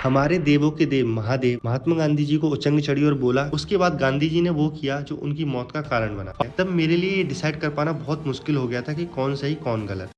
हमारे देवों के देव महादेव महात्मा गांधी जी को उचंग चढ़ी और बोला। उसके बाद गांधी जी ने वो किया जो उनकी मौत का कारण बना। तब मेरे लिए ये डिसाइड कर पाना बहुत मुश्किल हो गया था कि कौन सही कौन गलत।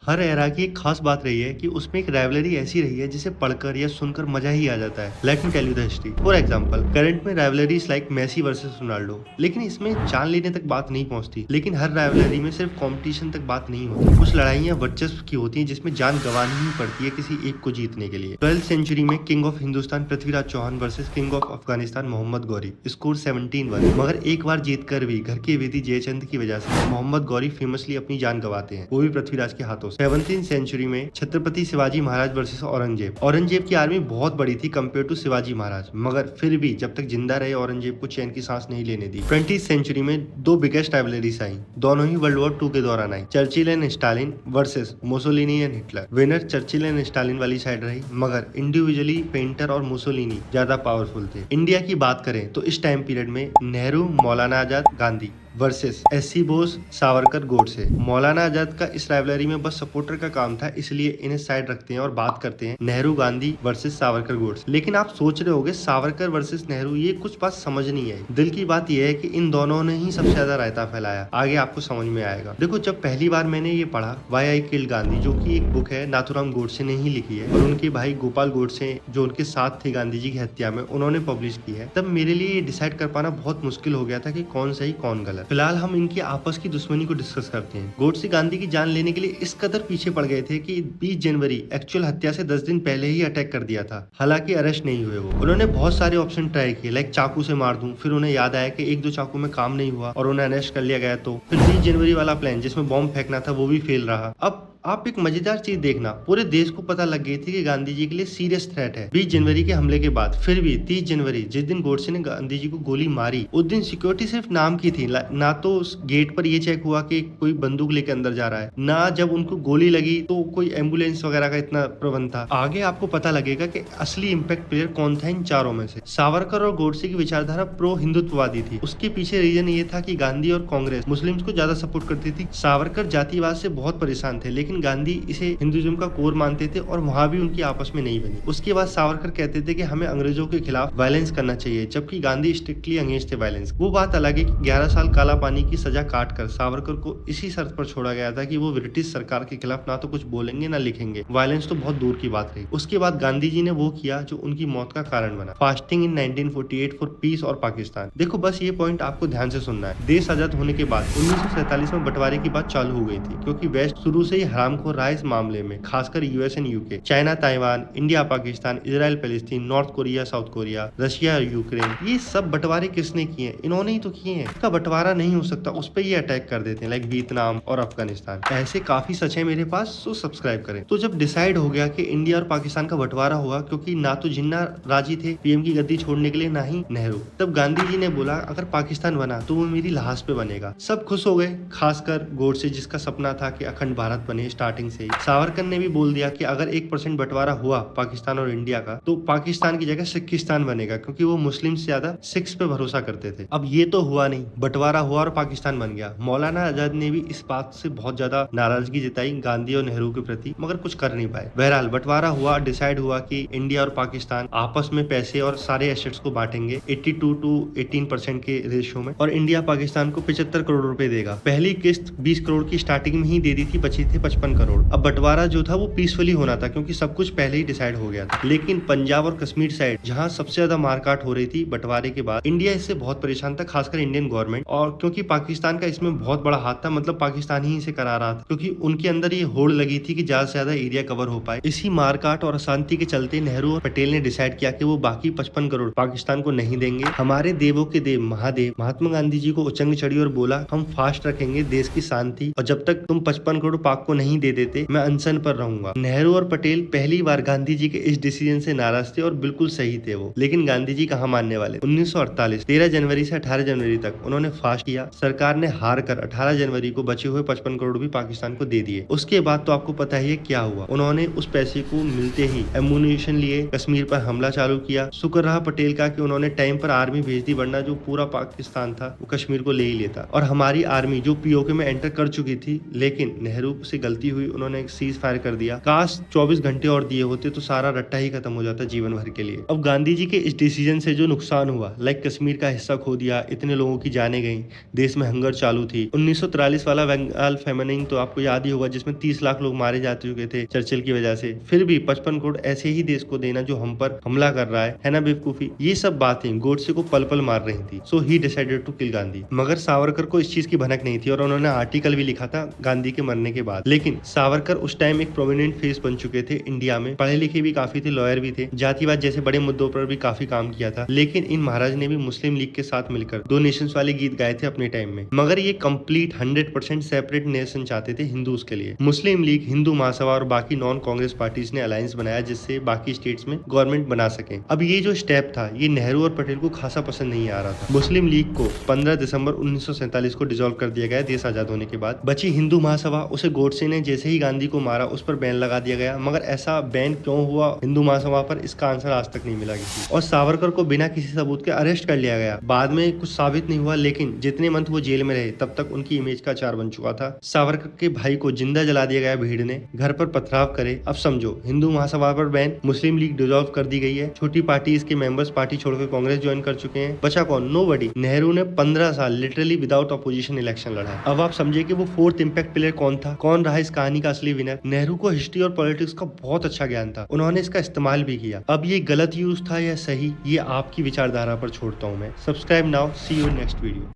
हर एरा की एक खास बात रही है कि उसमें एक राइवलरी ऐसी रही है जिसे पढ़कर या सुनकर मजा ही आ जाता है। Let me tell you the history. For example, current में rivalries like Messi versus Ronaldo, लेकिन इसमें जान लेने तक बात नहीं पहुंचती। लेकिन हर राइवलरी में सिर्फ कंपटीशन तक बात नहीं होती। कुछ लड़ाइयां वर्चस्व की होती हैं जिसमें जान गंवानी ही पड़ती है किसी एक को जीतने के लिए। 12th सेंचुरी में king of Hindustan Prithviraj Chauhan versus king of Afghanistan Mohammad Ghori, score 17-1। मगर एक बार जीत कर भी घर के वेदी जयचंद की वजह से मोहम्मद गौरी फेमसली अपनी जान गंवाते हैं, वो भी पृथ्वीराज के हाथों से। 17th सेंचुरी में छत्रपति शिवाजी महाराज वर्सेस औरंगजेब। औरंगजेब की आर्मी बहुत बड़ी थी कंपेयर टू शिवाजी महाराज, मगर फिर भी जब तक जिंदा रहे औरंगजेब को चैन की सांस नहीं लेने दी। 20th सेंचुरी में दो बिगेस्ट राइवलरीज आई, दोनों ही वर्ल्ड वॉर 2 के दौरान आई। Churchill and Stalin versus Mussolini and Hitler. Winner Churchill and Stalin वाली साइड रही, मगर इंडिविजुअली पेंटर और मुसोलिनी ज्यादा पावरफुल थे। इंडिया की बात करें तो इस टाइम पीरियड में नेहरू, मौलाना आजाद, गांधी वर्सेस एससी बोस, सावरकर, गोडसे। मौलाना आजाद का इस राइवलरी में बस सपोर्टर का काम था, इसलिए इन्हें साइड रखते हैं और बात करते हैं नेहरू गांधी वर्सेस सावरकर, गोडसे। लेकिन आप सोच रहे होगे सावरकर वर्सेस नेहरू, ये कुछ बात समझ नहीं आई। दिल की बात यह है कि इन दोनों ने ही सबसे ज्यादा रायता फैलाया। आगे आपको समझ में आएगा। देखो, जब पहली बार मैंने ये पढ़ा व्हाई आई किल्ड गांधी, जो कि एक बुक है नाथुराम गोडसे ने ही लिखी है और उनके भाई गोपाल गोडसे जो उनके साथ थे गांधी जी की हत्या में, उन्होंने पब्लिश की है, तब मेरे लिए ये डिसाइड कर पाना बहुत मुश्किल हो गया था कि कौन सही कौन गलत। फिलहाल हम इनकी आपस की दुश्मनी को डिस्कस करते हैं। गोडसे गांधी की जान लेने के लिए इस कदर पीछे पड़ गए थे कि 20 जनवरी एक्चुअल हत्या से 10 दिन पहले ही अटैक कर दिया था। हालांकि अरेस्ट नहीं हुए वो। उन्होंने बहुत सारे ऑप्शन ट्राई किए, लाइक चाकू से मार दूं, फिर उन्हें याद आया कि एक दो चाकू में काम नहीं हुआ और उन्हें अरेस्ट कर लिया गया। तो फिर 20 जनवरी वाला प्लान जिसमें बॉम्ब फेंकना था वो भी फेल रहा। अब आप एक मजेदार चीज देखना, पूरे देश को पता लग गई थी कि गांधी जी के लिए सीरियस थ्रेट है 20 जनवरी के हमले के बाद। फिर भी 30 जनवरी जिस दिन गोडसे ने गांधी जी को गोली मारी, उस दिन सिक्योरिटी सिर्फ नाम की थी। ना तो उस गेट पर ये चेक हुआ कि कोई बंदूक लेके अंदर जा रहा है, ना जब उनको गोली लगी तो कोई एम्बुलेंस वगैरह का इतना प्रबंध था। आगे आपको पता लगेगा कि असली इम्पैक्ट प्लेयर कौन था इन चारों में से। सावरकर और गोडसे की विचारधारा प्रो हिंदुत्ववादी थी। उसके पीछे रीजन ये था कि गांधी और कांग्रेस मुस्लिम्स को ज्यादा सपोर्ट करती थी। सावरकर जातिवाद से बहुत परेशान थे, लेकिन गांधी इसे हिंदुइज्म का कोर मानते थे और वहां भी उनकी आपस में नहीं बनी। उसके बाद सावरकर कहते थे कि हमें अंग्रेजों के खिलाफ वायलेंस करना चाहिए, जबकि गांधी स्ट्रिक्टली अगेंस्ट थे वायलेंस। वो बात अलग है कि 11 साल काला पानी की सजा काटकर सावरकर को इसी शर्त पर छोड़ा गया था कि वो ब्रिटिश सरकार के खिलाफ ना तो कुछ बोलेंगे ना लिखेंगे। वायलेंस तो बहुत दूर की बात रही। उसके बाद गांधी जी ने वो किया जो उनकी मौत का कारण बना, फास्टिंग इन 1948 फॉर पीस और पाकिस्तान। देखो, बस ये पॉइंट आपको ध्यान से सुनना है। देश आजाद होने के बाद 1947 में बंटवारे की बात चालू हो गई थी, क्योंकि वेस्ट शुरू से ही हरामखोर रहा इस मामले में, खासकर US and UK, China Taiwan, India Pakistan, Israel Palestine, north Korea south Korea, Russia Ukraine, ये सब बंटवारे किसने किए? इन्होंने ही तो किए हैं। इसका बंटवारा नहीं हो सकता, उस पर ये अटैक कर देते हैं, लाइक वियतनाम और अफगानिस्तान। ऐसे काफी सच है मेरे पास, सो सब्सक्राइब करें। तो जब डिसाइड हो गया कि इंडिया और पाकिस्तान का बंटवारा हुआ, क्योंकि ना तो जिन्ना राजी थे पीएम की गद्दी छोड़ने के लिए, ना ही नेहरू, तब गांधी जी ने बोला अगर पाकिस्तान बना तो वो मेरी लाश पे बनेगा। सब खुश हो गए, खासकर गोडसे जिसका सपना था कि अखंड भारत बने स्टार्टिंग से ही। सावरकर ने भी बोल दिया कि अगर 1% बंटवारा हुआ पाकिस्तान और इंडिया का, तो पाकिस्तान की जगह सिक्किस्तान बनेगा, क्योंकि वो मुस्लिम से ज्यादा सिख्स पे भरोसा करते थे। अब ये तो हुआ नहीं, बंटवारा हुआ और पाकिस्तान बन गया। मौलाना आजाद ने भी इस बात से बहुत ज्यादा नाराजगी जताई गांधी और नेहरू के प्रति, मगर कुछ कर नहीं पाए। बहरहाल बंटवारा हुआ, डिसाइड हुआ कि इंडिया और पाकिस्तान आपस में पैसे और सारे एसेट्स को बांटेंगे 82 to 18% के रेशियो में, और इंडिया पाकिस्तान को 75 करोड़ रुपए देगा। पहली किस्त 20 करोड़ की स्टार्टिंग में ही दे दी थी, बची थे 55 करोड़। अब बंटवारा जो था वो पीसफुली होना था, क्योंकि सब कुछ पहले ही डिसाइड हो गया था। लेकिन पंजाब और कश्मीर साइड, जहां सबसे ज्यादा मारकाट हो रही थी बंटवारे के बाद, इंडिया इससे बहुत परेशान था, खासकर इंडियन गवर्नमेंट। और क्योंकि पाकिस्तान का इसमें बहुत बड़ा हाथ था, मतलब पाकिस्तान ही इसे करा रहा था, क्योंकि उनके अंदर ये होड़ लगी थी कि ज्यादा से ज्यादा एरिया कवर हो पाए। इसी मारकाट और अशांति के चलते नेहरू और पटेल ने डिसाइड किया कि वो बाकी 55 करोड़ पाकिस्तान को नहीं देंगे। हमारे देवों के देव महादेव महात्मा गांधी जी को उचंग चढ़ी और बोला हम फास्ट रखेंगे देश की शांति, और जब तक तुम 55 करोड़ पाक को नहीं दे देते मैं अनशन पर रहूंगा। नेहरू और पटेल पहली बार गांधी जी के इस डिसीजन से नाराज थे, और बिल्कुल सही थे वो। लेकिन गांधी जी कहाँ मानने वाले। 1948 13 जनवरी से 18 जनवरी तक उन्होंने फास्ट ब्लास्ट किया, सरकार ने हार कर 18 जनवरी को बचे हुए 55 करोड़ भी पाकिस्तान को दे दिए। उसके बाद तो आपको पता ही है क्या हुआ। उन्होंने उस पैसे को मिलते ही एमुनिशन लिए, कश्मीर पर हमला चालू किया। शुक्र रहा पटेल का कि उन्होंने टाइम पर आर्मी भेज दी, वरना जो पूरा पाकिस्तान था वो कश्मीर को ले ही लेता। और हमारी आर्मी जो पीओके में एंटर कर चुकी थी, लेकिन नेहरू से गलती हुई, उन्होंने एक सीज फायर कर दिया। काश 24 घंटे और दिए होते तो सारा रट्टा ही खत्म हो जाता जीवन भर के लिए। अब गांधी जी के इस डिसीजन से जो नुकसान हुआ, लाइक कश्मीर का हिस्सा खो दिया, इतने लोगों की जाने गई, देश में हंगर चालू थी। 1943 वाला बंगाल फेमिनिन तो आपको याद ही होगा, जिसमें 30 लाख लोग मारे जा चुके थे चर्चिल की वजह से। फिर भी 55 करोड़ ऐसे ही देश को देना जो हम पर हमला कर रहा है ना बेवकूफी। ये सब बातें गोडसे को पल पल मार रही थी। So he decided to kill Gandhi. मगर सावरकर को इस चीज की भनक नहीं थी और उन्होंने आर्टिकल भी लिखा था गांधी के मरने के बाद। लेकिन सावरकर उस टाइम एक प्रोमिनेंट फेस बन चुके थे इंडिया में, पढ़े लिखे भी काफी थे, लॉयर भी थे, जातिवाद जैसे बड़े मुद्दों पर भी काफी काम किया था। लेकिन इन महाराज ने भी मुस्लिम लीग के साथ मिलकर दो नेशंस वाले गीत गाए थे अपने टाइम में। मगर ये कंप्लीट 100% सेपरेट नेशन चाहते थे हिंदूज के लिए। मुस्लिम लीग, हिंदू महासभा और बाकी नॉन कांग्रेस पार्टीज ने अलायंस बनाया जिससे बाकी स्टेट्स में गवर्नमेंट बना सके। अब ये जो स्टेप था, ये नेहरू और पटेल को खासा पसंद नहीं आ रहा था। मुस्लिम लीग को 15 दिसंबर 1947 को डिसॉल्व कर दिया गया देश आजाद होने के बाद। बची हिंदू महासभा, उसे गोडसे ने जैसे ही गांधी को मारा उस पर बैन लगा दिया गया। मगर ऐसा बैन क्यों हुआ हिंदू महासभा पर, इसका आंसर आज तक नहीं मिला किसी। और सावरकर को बिना किसी सबूत के अरेस्ट कर लिया गया। बाद में कुछ साबित नहीं हुआ, लेकिन जितने मंथ वो जेल में रहे तब तक उनकी इमेज का अचार बन चुका था। सावरकर के भाई को जिंदा जला दिया गया भीड़ ने, घर पर पथराव करे। अब समझो, हिंदू महासभा पर बैन, मुस्लिम लीग डिसॉल्व कर दी गई है, छोटी पार्टी इसके मेंबर्स पार्टी छोड़कर कांग्रेस ज्वाइन कर चुके हैं। बचा कौन? नोबडी। नेहरू ने 15 साल लिटरली विदाउट अपोजिशन इलेक्शन लड़ा। अब आप समझे कि वो फोर्थ इंपैक्ट प्लेयर कौन था, कौन रहा इस कहानी का असली विनर। नेहरू को हिस्ट्री और पॉलिटिक्स का बहुत अच्छा ज्ञान था, उन्होंने इसका इस्तेमाल भी किया। अब ये गलत यूज था या सही, ये आपकी विचारधारा पर छोड़ता हूँ मैं। Subscribe now, see you in next video.